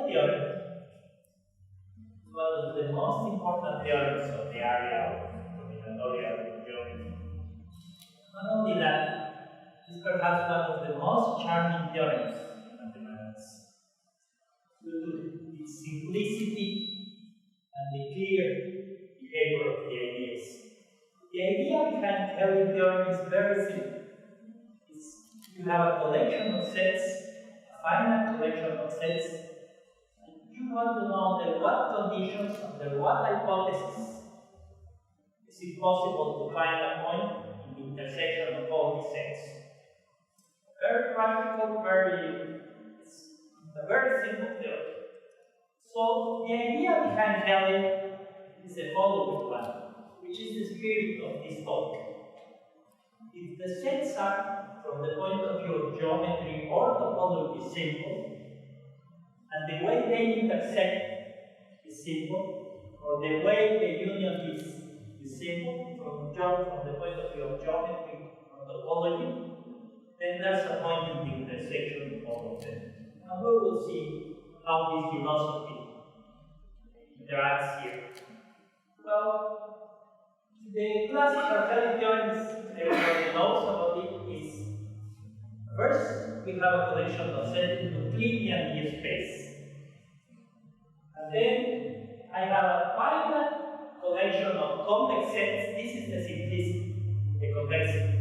Helly theorem is one of the most important theorems of the area of combinatorial geometry. Not only that, it is perhaps one of the most charming theorems in mathematics due to its simplicity and the clear behavior of the ideas. The idea behind Helly theorem is very simple. You have a collection of sets, a finite collection of sets, and you want to know under what conditions, under what hypothesis is it possible to find a point in the intersection of all these sets. Very practical, it's a very simple theory. So the idea behind Helly is the following one, which is the spirit of this talk. If the sets are, from the point of view of geometry or topology, simple, and the way they intersect is simple, or the way the union is simple from the point of view of geometry or topology, then there's a point in the intersection of all of them. And we will see how this philosophy interacts here. Well, the classical Helly theorem, everybody knows about it, is first we have a collection of sets in Euclidean space. And then I have a finite collection of complex sets. This is the simplicity, the complexity.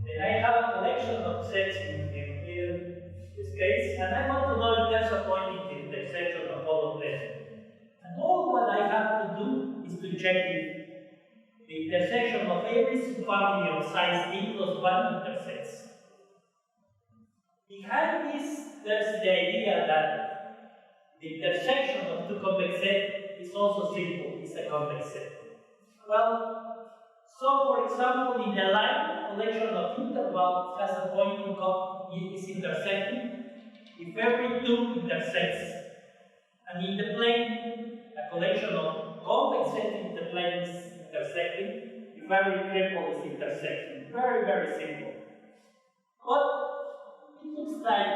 Then I have a collection of sets in Euclidean space, and I want to know if there's a point in the intersection of all of them. And all what I have to do is to check if the intersection of every subfamily of size d plus 1 intersects. Behind this, there's the idea that the intersection of two complex sets is also simple, it's a complex set. Well, so for example, in the line, collection of intervals has a point is intersecting if every two intersects. And in the plane, a collection of complex sets in the plane is intersecting if every triple is intersecting. Very, very simple. But it looks like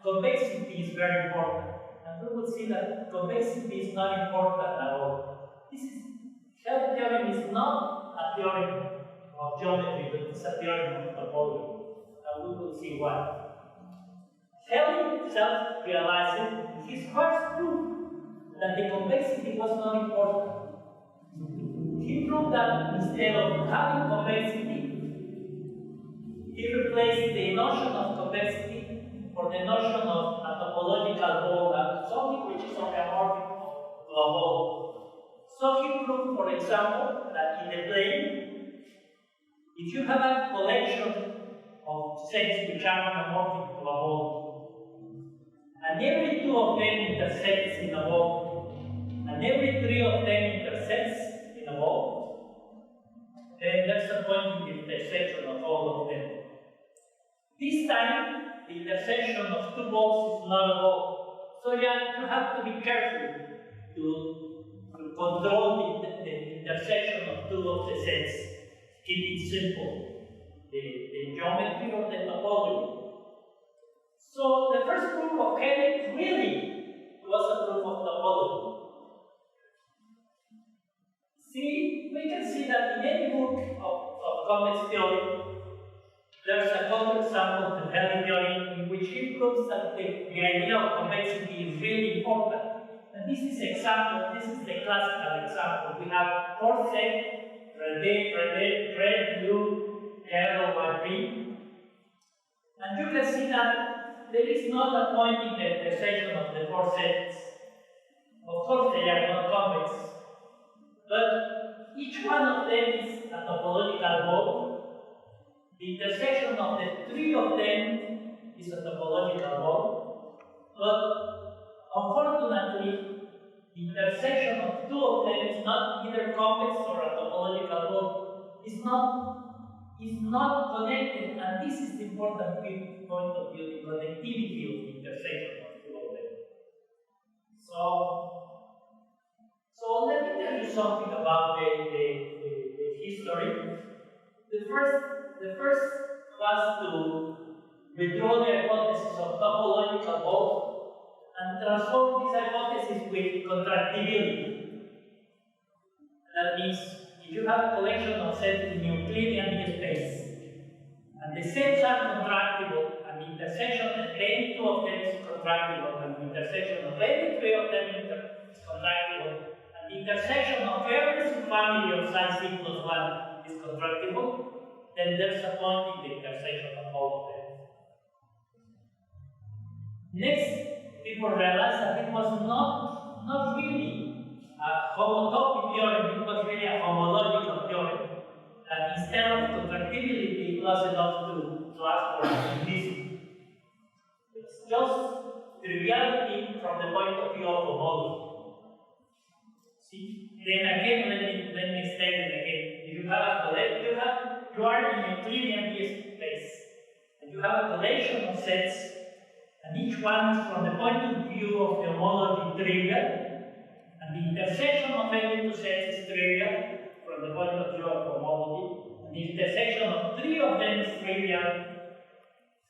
convexity is very important. And we will see that convexity is not important at all. Helly theorem is not a theorem of geometry, but it's a theorem of topology. And we will see why. Helly himself realized in his first proof that the convexity was not important. He proved that instead of having convexity, he replaced the notion of convexity for the notion of a topological ball, something which is homeomorphic to a ball. So he proved, for example, that in the plane, if you have a collection of sets which are homeomorphic to a ball, and every two of them intersects in a ball, and every three of them intersects in a ball, then there's a point in the intersection of all of them. This time, the intersection of two balls is not a ball. So you have to be careful to control the intersection of two of the sets. Keep it simple, the geometry or the topology. So the first proof of Helly really was a proof of topology. See, we can see that in any book of complex theory, there's a counterexample to Helly theory in which he proves that the idea of convexity is really important. And this is the classical example. We have four sets, red, blue, yellow, and green. And you can see that there is not a point in the intersection of the four sets. Of course, they are not convex. But each one of them is a topological ball. The intersection of the three of them is a topological ball. But unfortunately, the intersection of two of them is not either convex or a topological ball. It's not connected, and this is the important point of view, the connectivity of the intersection of two of them. So let me tell you something about the history. The first was to withdraw the hypothesis of topological balls and transform this hypothesis with contractibility. That means if you have a collection of sets in Euclidean space, and the sets are contractible, and the intersection of any two of them is contractible, and the intersection of any three of them is contractible, and the intersection of every subfamily of size C plus 1 is contractible, then there's a point in the intersection of all of them. Next, people realized that it was not really a homotopy theorem, it was really a homological theorem. And instead of contractibility, it was enough to ask for simplicity. It's just triviality from the point of view of homology. See? Then again, let me state it again. If you have a collection, you are in Euclidean space, and you have a collection of sets, and each one is from the point of view of the homology trivial, and the intersection of any two sets is trivial from the point of view of homology, and the intersection of three of them is trivial,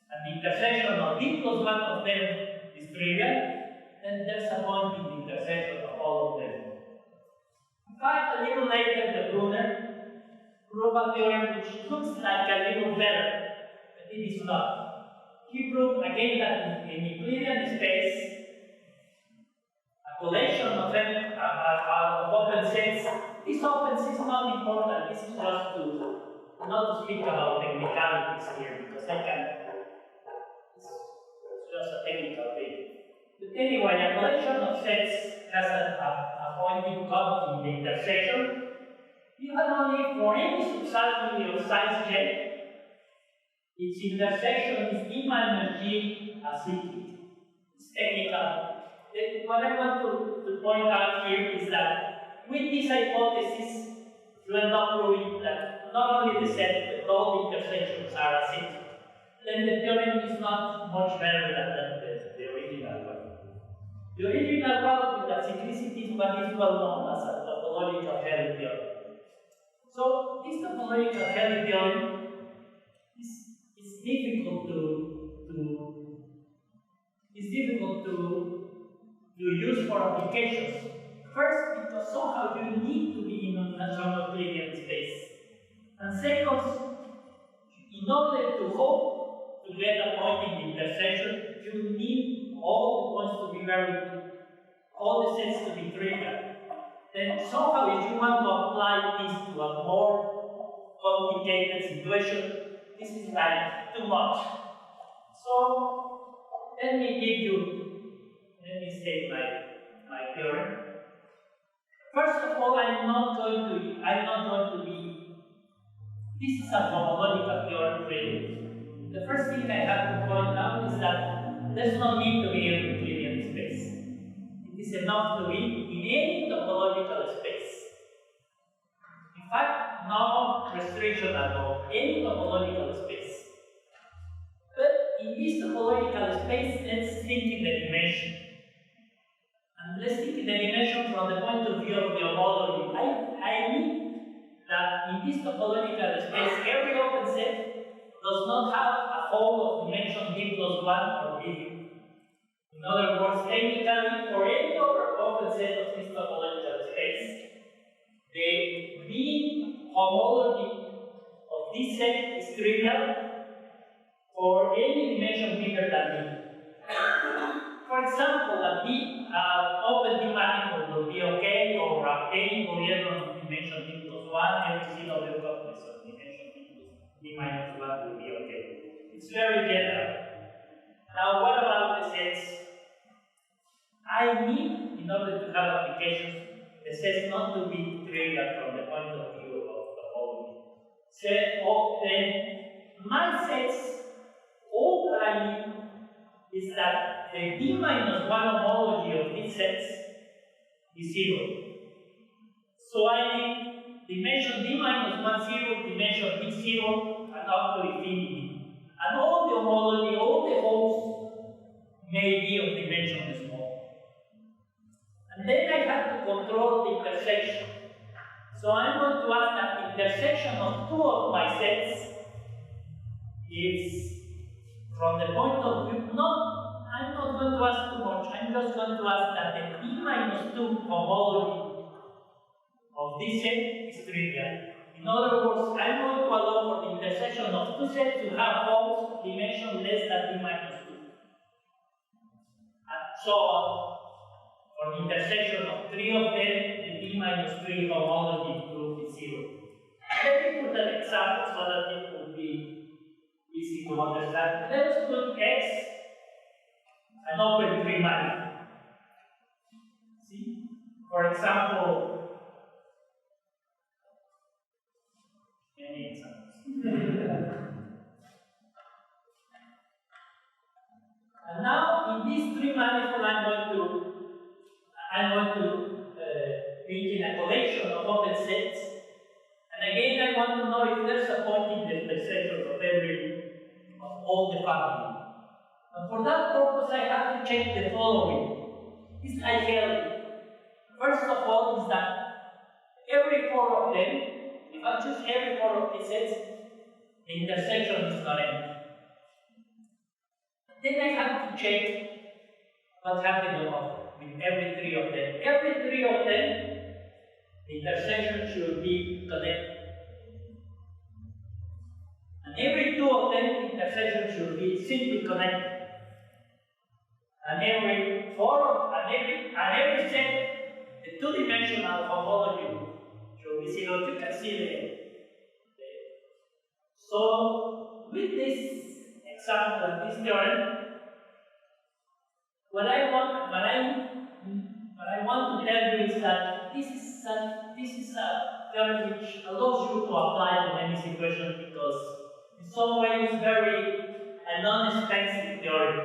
and the intersection of d plus one of them is trivial, then there's a point in the intersection of all of them. In fact, a little later, the Brunner proved a theorem which looks like a little better, but it is not. He proved again that in Euclidean space, a collection of them of open sets. This open set is not important. This is just to not to speak about technicalities here, because it's just a technical thing. But anyway, a collection of sets has a pointing cut in the intersection. You can only for any subfamily of size J, its intersection is D minus G as equal. It's technical. What I want to point out here is that with this hypothesis, you end up proving that not only the set, but all the intersections are acyclic. Then the theorem is not much better than the original one. The original one with acyclicity is what is well known as a topological Helly theorem. So this topological Helly theorem is difficult to use for applications. First, because somehow you need to be in a Euclidean space. And second, in order to hope to get a point in the intersection, you need all the points to be all the sets to be trivial. Then somehow if you want to apply this to a more complicated situation, this is like too much. So let me state my theorem. First of all, I'm not going to be. This is a homological theorem really. The first thing I have to point out is that there's no need to be in Euclidean space. It is enough to be in any topological space. In fact, no restriction at all. Any topological space. But in this topological space, let's think in the dimension. And let's think in the dimension from the point of view of the homology. I mean that in this topological space, every open set does not have a whole of dimension d plus 1 or b. In other words, technically, for any other open set of this topological space, the B homology of this set is trivial for any dimension bigger than b. For example, a B open D manifold will be okay, or any Boolean dimension d plus 1, every single complex of dimension d minus 1 will be okay. It's very general. Now, what about the sets? I need, in order to have applications, the sets not to be trivial from the point of view of the whole. Then my sets, all that I need is that the d minus 1 homology of these sets is 0. So I need dimension d minus 1 0, dimension d 0, and up to infinity. And all the homology, all the holes may be of dimension small. And then I have to control the intersection. So I'm going to ask that the intersection of two of my sets is from the point of view, I'm not going to ask too much. I'm just going to ask that the E minus 2 homology of this set is trivial. In other words, I'm going to allow for the intersection of two sets to have poles dimension less than E minus 2. And so on. For the intersection of three of them, the E minus 3 homology group is 0. Let me put an example so that it will be easy to understand. Let us put X an open trimanifold. See? For example, any examples? And now in this trimanifold, I'm going to think in a collection of open sets. And again, I want to know if there's a point in the intersection of all the family. And for that purpose, I have to check the following. Is ideal. First of all, is that every 4 of them, if I choose every 4 of these sets, the intersection is correct. Then I have to check what happened with every 3 of them. Every 3 of them, the intersection should be connected. And every 2 of them, the intersection should be simply connected. And every 4, and every set, the 2-dimensional homology should be 0. You can see so with this example and this theorem, what I want to tell you is that this is a theorem which allows you to apply to many situations because in some ways very a non-expensive theorem.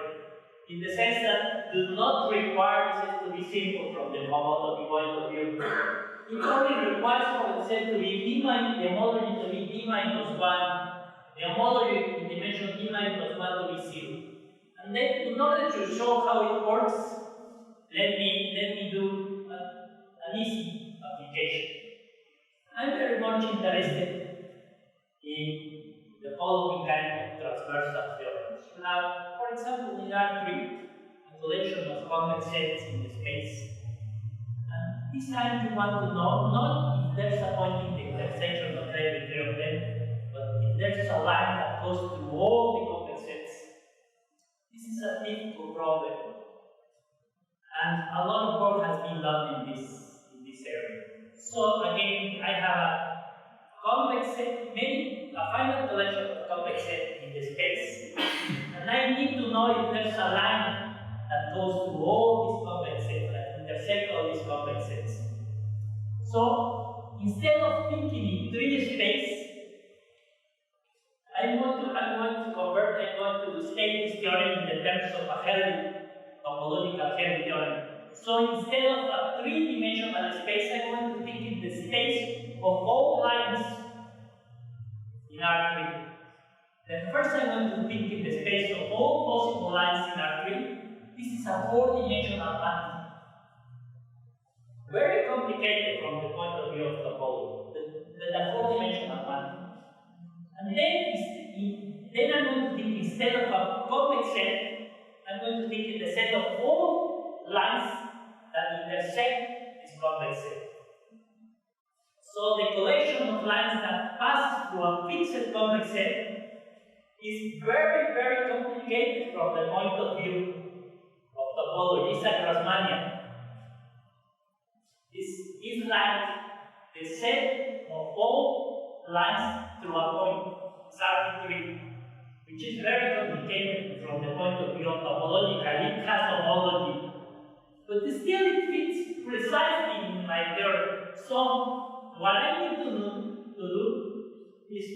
In the sense that do not require the set to be simple from the homology point of view. It only requires for the set to be the homology to be d minus 1, the homology in dimension d minus 1 to be 0. And then in order to show how it works, let me do an easy application. I'm very much interested in the following kind of transversal theorems. Now, for example, in R3, a collection of convex sets in the space. And this time you want to know not if there's a point in the intersection of every 3 of them, but if there's a line that goes through all the convex sets. This is a difficult problem. And a lot of work has been done in this area. So again, I have a convex set, a finite collection of convex sets in the space. And I need to know if there's a line that goes through all these convex sets, that intersect all these convex sets. So instead of thinking in 3 space, I'm going to state this theorem in the terms of a topological Helly theorem. So instead of a 3-dimensional space, I'm going to think in the space of all lines in R3. Then first I'm going to think in the space of all possible lines in R3. This is a 4-dimensional quantity. Very complicated from the point of view of topology, but a 4-dimensional quantity. And then I'm going to think instead of a convex set, I'm going to think in the set of all lines that intersect this convex set. So the collection of lines that pass through a fixed convex set is very, very complicated from the point of view of topology. It's a Grassmannian. It's like the set of all lines through a point. It's arbitrary, which is very complicated from the point of view of topological. It has homology, but still it fits precisely in my theorem. So what I need to do is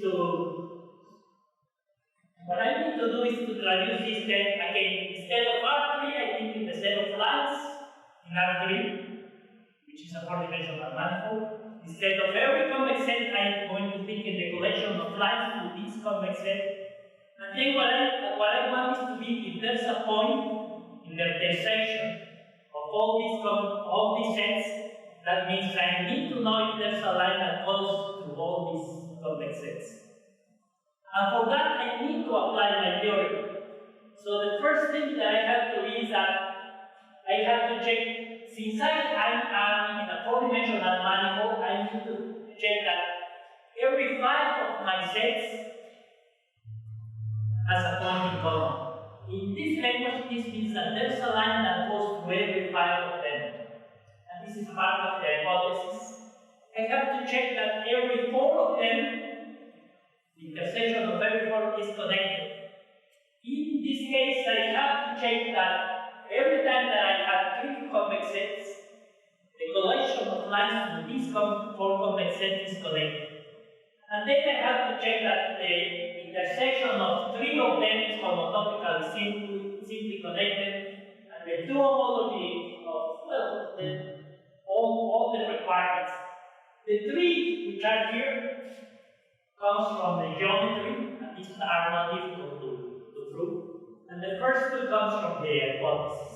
to traduce this then again. Instead of R3, I think in the set of lines in R3, which is a 4-dimensional manifold. Instead of every convex set, I'm going to think in the collection of lines to this convex set. And then what I want is to be if there's a point in the intersection of all these sets, that means I need to know if there's a line that goes through all these convex sets. And for that, I need to apply my theorem. So the first thing that I have to do is that I have to check, since I am in a four-dimensional manifold, I need to check that every 5 of my sets has a point in common. In this language, this means that there's a line that goes through every 5 of them. And this is part of the hypothesis. I have to check that every 4 of them, the intersection of every 4 is connected. In this case, I have to check that every time that I have 3 convex sets, the collection of lines to these 4 convex sets is connected. And then I have to check that the intersection of 3 of them is homotopically simply connected, and the 2 homology of, well, all the requirements. The 3 which are here comes from the geometry, and these are not difficult to prove. And the first 2 comes from the hypothesis.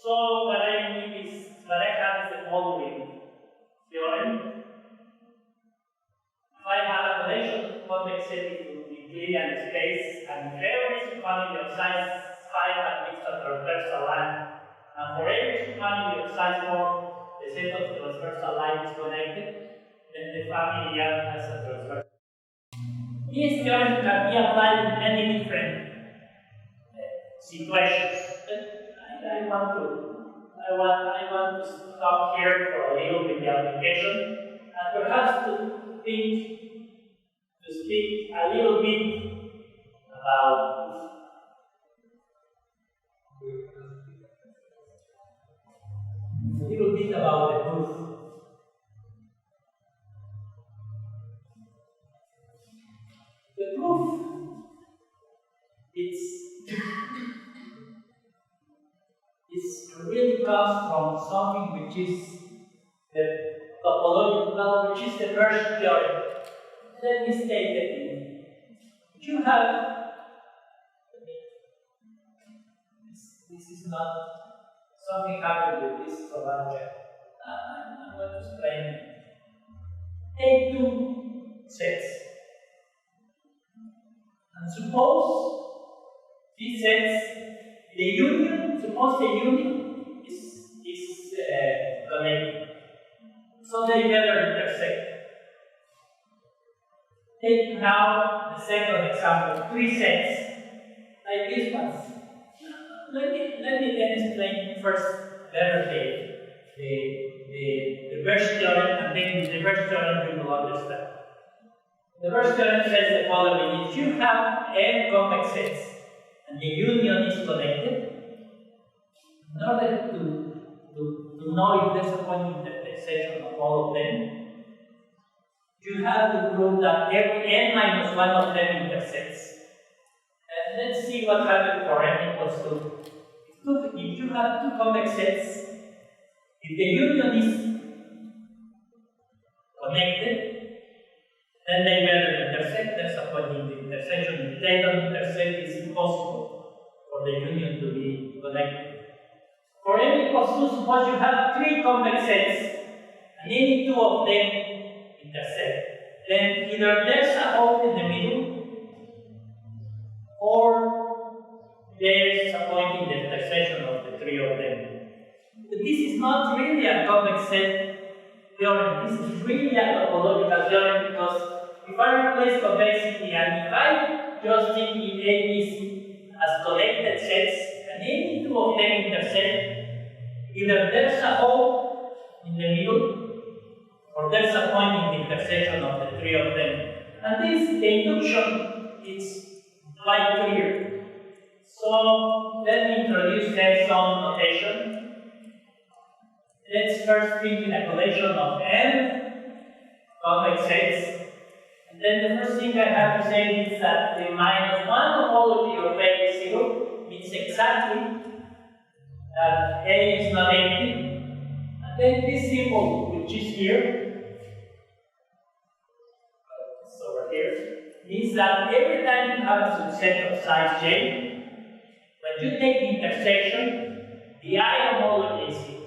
So what I have is the following theorem. If I have a collection of convex sets into Euclidean space, and every family of size 5 admits a transversal line, and for every family of size 4, the set of transversal lines is connected, then the family F has a transversal. This theorem can be applied in many different situations. I want to stop here for a little with the application, and perhaps to speak a little bit about the proof. The proof, it really comes from something which is the topological, which is the first theorem. Let me state that you have, this is not something happened with this object. I'm going to explain. Take 2 sets. And suppose these sets, suppose the union is connected. So they better intersect. Take now the second example, 3 sets, like this one. Let me then explain first better the Birch theorem, and then the Birch theorem you will understand. The Birch theorem says the following: if you have n convex sets and the union is connected, in order to know if there's a point intersection of all of them, you have to prove that every n minus 1 of them intersects. And let's see what happens for n equals 2. If you have 2 convex sets, if the union is connected, then they better intersect. There's a point in the intersection. If they don't intersect, it's impossible for the union to be connected. For n equals 2, suppose you have 3 convex sets, and any 2 of them intersect. Then either there's a hope in the middle, or there's a point in the intersection of the 3 of them. But this is not really a convex set theorem. This is really a topological theorem, because if I replace convexity and if I just think in A, B, C as connected sets, and any 2 of them intersect, either there's a hope in the middle, or there's a point in the intersection of the 3 of them. And the induction is quite clear. So let me introduce then some notation. Let's first think in a collection of n convex sets. And then the first thing I have to say is that the minus 1 homology of A is 0 means exactly that A is not empty. And then this symbol, which is here, means that every time you have a subset of size j, when you take the intersection, the I homology is here.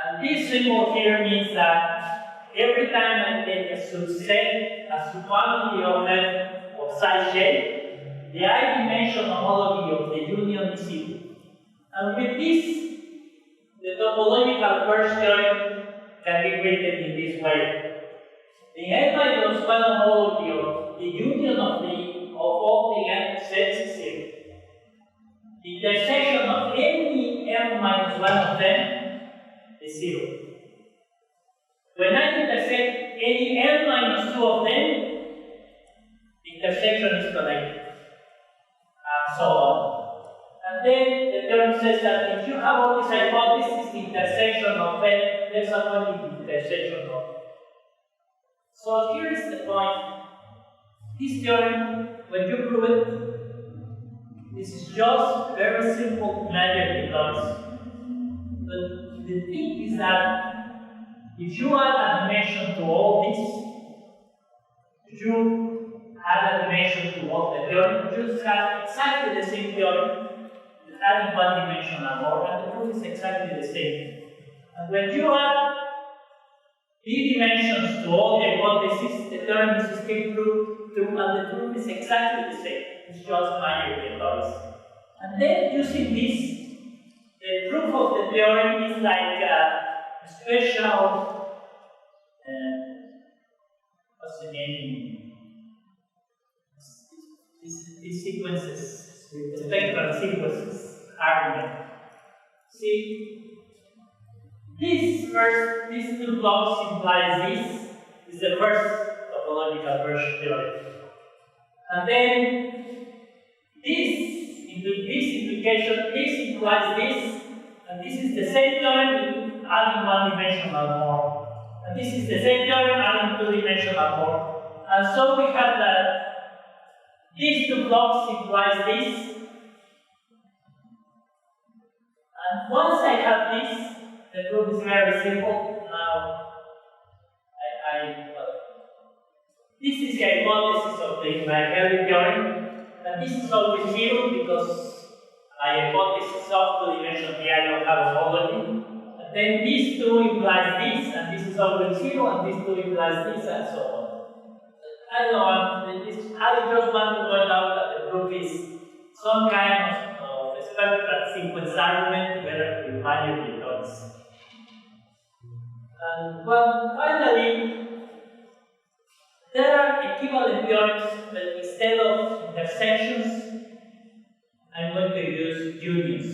And this symbol here means that every time I take a subset, a subfamily of f of size j, the the I-dimension homology of the union is 0. And with this, the topological first theorem can be written in this way. The n-1 homology of the union of all the n sets is 0. The intersection of any n-1 of them is 0. When I intersect any n-2 of them, the intersection is connected, and so on. And then the theorem says that if you have all these hypotheses, the intersection of n, there's only the intersection of. So here is the point. This theorem, when you prove it, this is just very simple magic because. But the thing is that if you add a dimension to all this, you add a dimension to all the theorem, you just have exactly the same theorem, with adding one dimension and more, and the proof is exactly the same. And when you add d dimensions to all the hypotheses, the theorem is still true, and the proof is exactly the same. It's just magic noise. And then using this, the proof of the theorem is like a special, what's the name? These sequences, the spectral sequences argument. See, these two blocks implies this is the first topological version theorem. And then this implication, this implies this, and this is the same theorem adding one dimensional more. And this is the same theorem adding two dimensional more. And so we have that these two blocks implies this. And once I have this, the proof is very simple. Now, this is the hypothesis of the Helly theorem, and this is always 0 because my hypothesis of two-dimensional I don't have homology. And then these two implies this, and this is always 0, and these two implies this, and so on. I don't know, I just want to point out that the proof is some kind of spectral sequence argument, whether we manually dots. And well, finally, there are equivalent theorems, but instead of intersections, I'm going to use unions.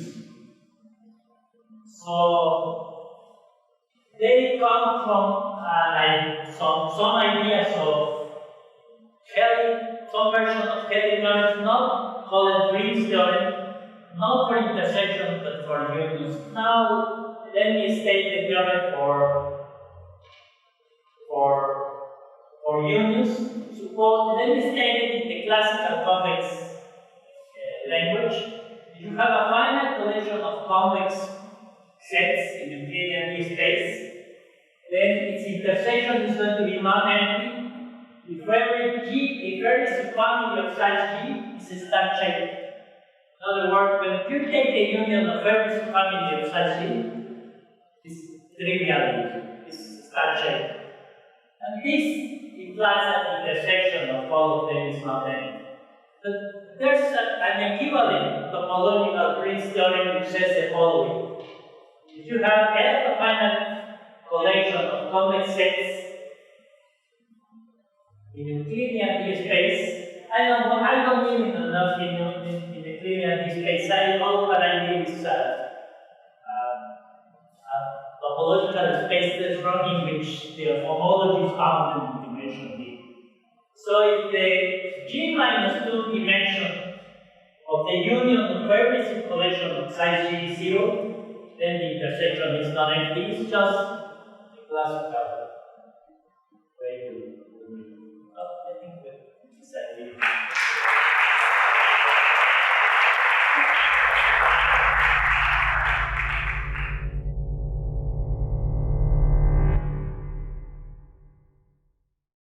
So they come from like some ideas of Helly, some version of Helly theorem, not called Green's theorem, not for intersections but for unions. Now let me state the theorem for unions. Suppose, let me state it in the classical convex language. If you have a finite collection of convex sets in Euclidean space, then its intersection is going to be non-empty. If every subfamily of size G is a star shape. In other words, when you take the union of every subfamily of size G, it's trivial, it's star shape. And this implies that the intersection of all of them is not empty. But there's an equivalent topological Green's theorem which says the following. If you have a finite collection of convex sets in Euclidean space, I don't mean enough in Euclidean space. All what I mean is topological space that's in which the homology is found in dimension D. So if the G minus 2 dimension of the union of every subcollection of size G is 0, then the intersection is not empty, it's just the classical